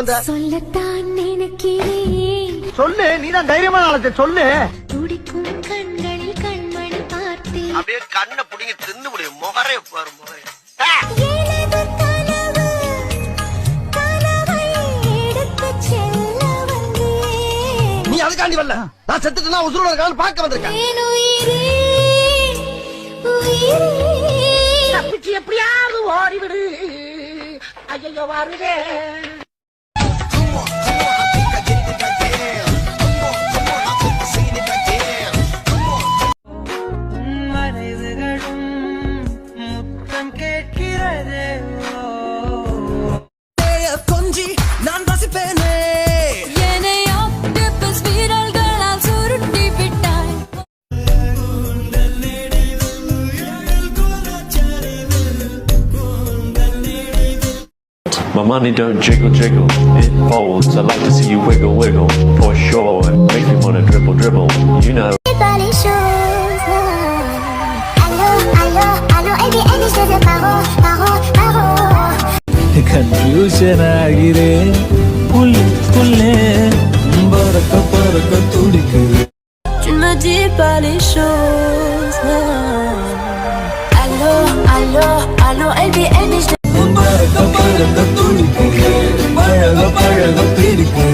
வந்த? சொல்லத்தான் நினைக்கிறேன். சொல்லு, நீதான் தைரியமான ஆளத்தை சொல்லு. துடிக்கும் கண்களில் கண்மணி பார்த்தேன். அப்படியே கண்ணை புடிங்க தின்னு முடியும். முகரே பாரு முகரே. எனது கனவு கனவை எடுத்துச் செல்ல வந்தேன். நீ அதுக்காண்டி வரல. நான் செத்துட்டுனா உசுரோட இருக்கான்னு பார்க்க வந்திருக்கேன். என் உயிரே உயிரே தப்பிச்சு எப்படியாவது ஓடிவிடு. ஐயோ வருதே. மறைவுகளும் முத்தம் கேட்கிறது. கொஞ்சி நான் ரசிப்பேனே. என்னை ஆக்டோபஸ் வீரர்களால் சுருட்டி விட்டாய். My money don't jiggle jiggle, it folds. I like to see you wiggle wiggle, for sure. It makes me wanna dribble dribble, you know. Confusion ಆಗಿದೆ ಪುಲ್ಲೆ ಬರಕ ಬರಕ ತುಡಿಕೆ. Tu ne dis pas les choses. Allô, allô, allô, LBN, je ಬರಕ ಬರಕ ತುಡಿಕೆ ಪಳಗ ಪಳಗ ಪಿಡಿಕೆ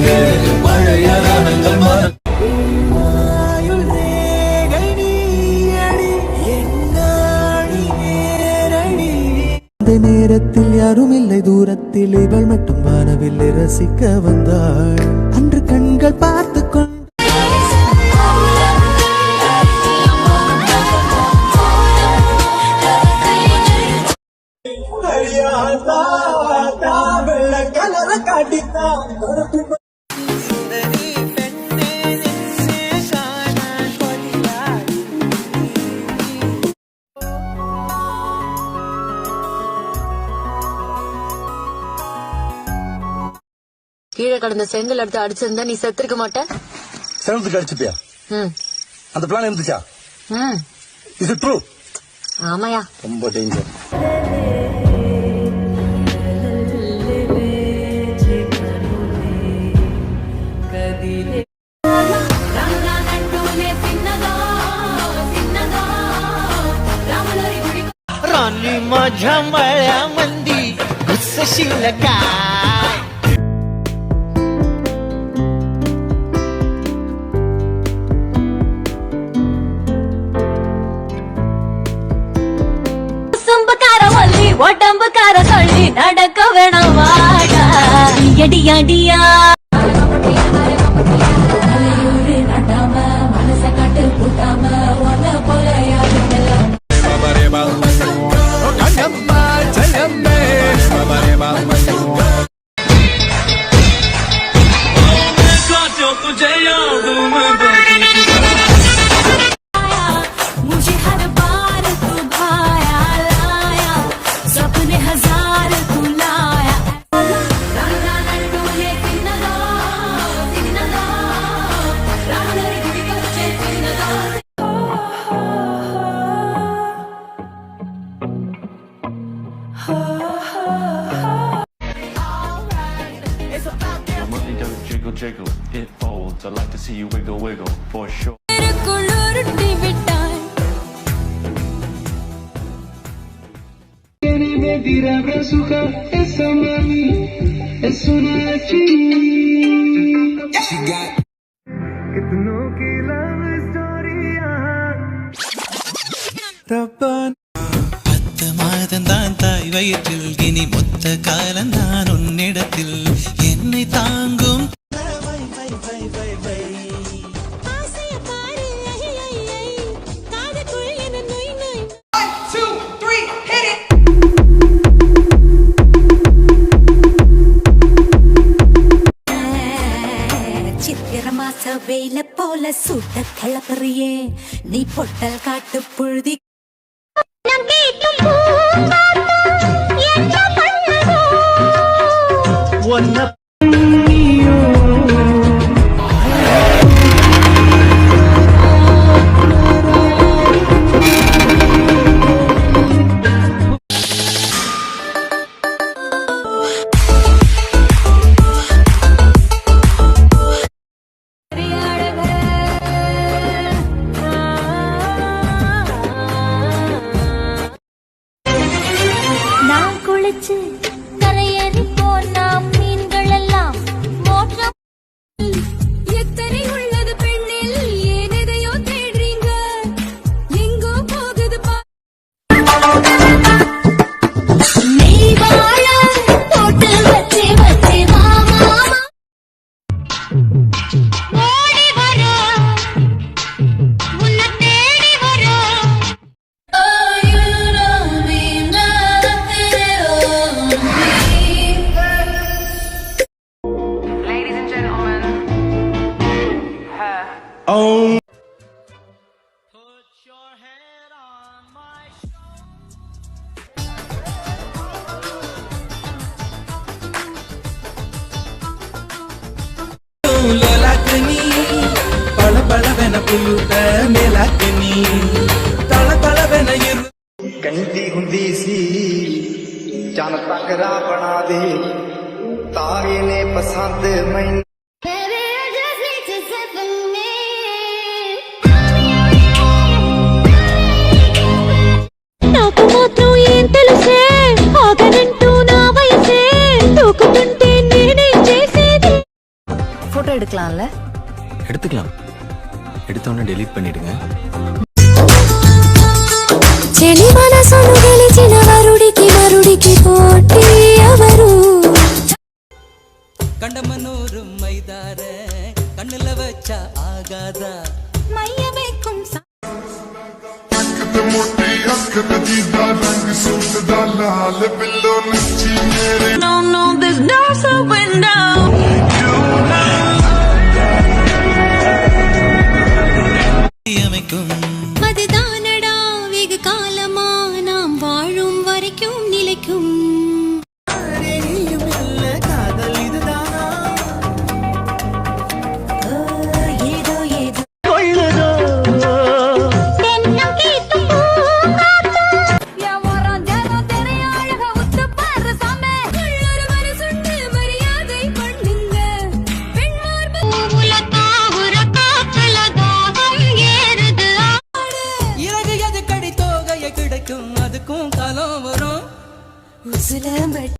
ಪಳೆಯ ರಣಂಗ ಮರ. நேரத்தில் யாரும் இல்லை, தூரத்தில் இவள் மட்டும் வானவில்லை ரசிக்க வந்தாள். அன்று கண்கள் பார்த்து கொண்டு கீழே கடந்த செங்கல் எடுத்து அடிச்சிருந்தா நீ செத்துருக்க மாட்ட. செவன்த்துக்கு அடிச்சுப்பியா? அந்த பிளான் இருந்துச்சா? இது ட்ரூ? ஆமாயா. ரொம்ப டேஞ்சர். राणी माझ्या मळ्यामंदी घुसशील काय? மல்லி உடம்புக்கார சொல்லி நடக்க வேணாம் வாடா. அடி அடியா நட்டாம மனச கட்டு கூட்டாம ஒன்ன போல मुझे हर बार तू भाया लाया, सपने हजार तू लाया. डोले तिन्नदा तिन्नदा रामलरी गुडी कच्चे तिन्नदा. My money don't jiggle jiggle, it folds. I like to see you wiggle wiggle, for sure. பத்து மாதந்தான் தாய் வயிற்றில், இனி மொத்த காலந்தான் உன்னிடத்தில் என்னை தாங்கும். வெயில போல சுட்ட கலப்பறியே நீ பொட்டல் காட்டு புழுதி. புழுத்த மேலாக்கு நீ தள தளவென இரு ਕਹਿੰਦੀ ਹੁੰਦੀ ਸੀ ਚੰਨ ਤੱਕਰਾ ਬਣਾ ਦੇ ਤਾਰੇ ਨੇ ਪਸੰਦ ਮੈਨੂੰ నాకు మాత్రం ఏం తెలుసే ఆగనంటూ నా వయసే దూకుతుంటే నేనేం చేసేది போட்டோ எடுக்கலாம்ல எடுத்துக்கலாம் எடுத்தோன்னே டெலீட் பண்ணிடுங்க చెలి మనసును గెలిచిన వరుడికి మరుడికి పోటీ ఎవరు கண்டமனூரு மைதார கண்ணுல வச்சா ஆகாதா மையமேக்கும் No, no, there's no surrender. அதுதானடா வெகு காலமா நாம் வாழும் வரைக்கும் நிலைக்கும் காதல் இதுதானா ஏதோ ஏதோ கொள்ளுதோ தென்னம் கீத்தும் பூங்காத்தா யாவரம் ஜனம் தெரிய அழக உத்து பாரு சாமே ஒரு மனசுண்டு மரியாதை பண்ணுங்க பெண்மார்பு உலகா ஒரு காத்துல தாகம் ஏறுது இறகு எது கடி தோகைய கிடைக்கும் அதுக்கும் காலம் வரும் உசுலம்பட்டி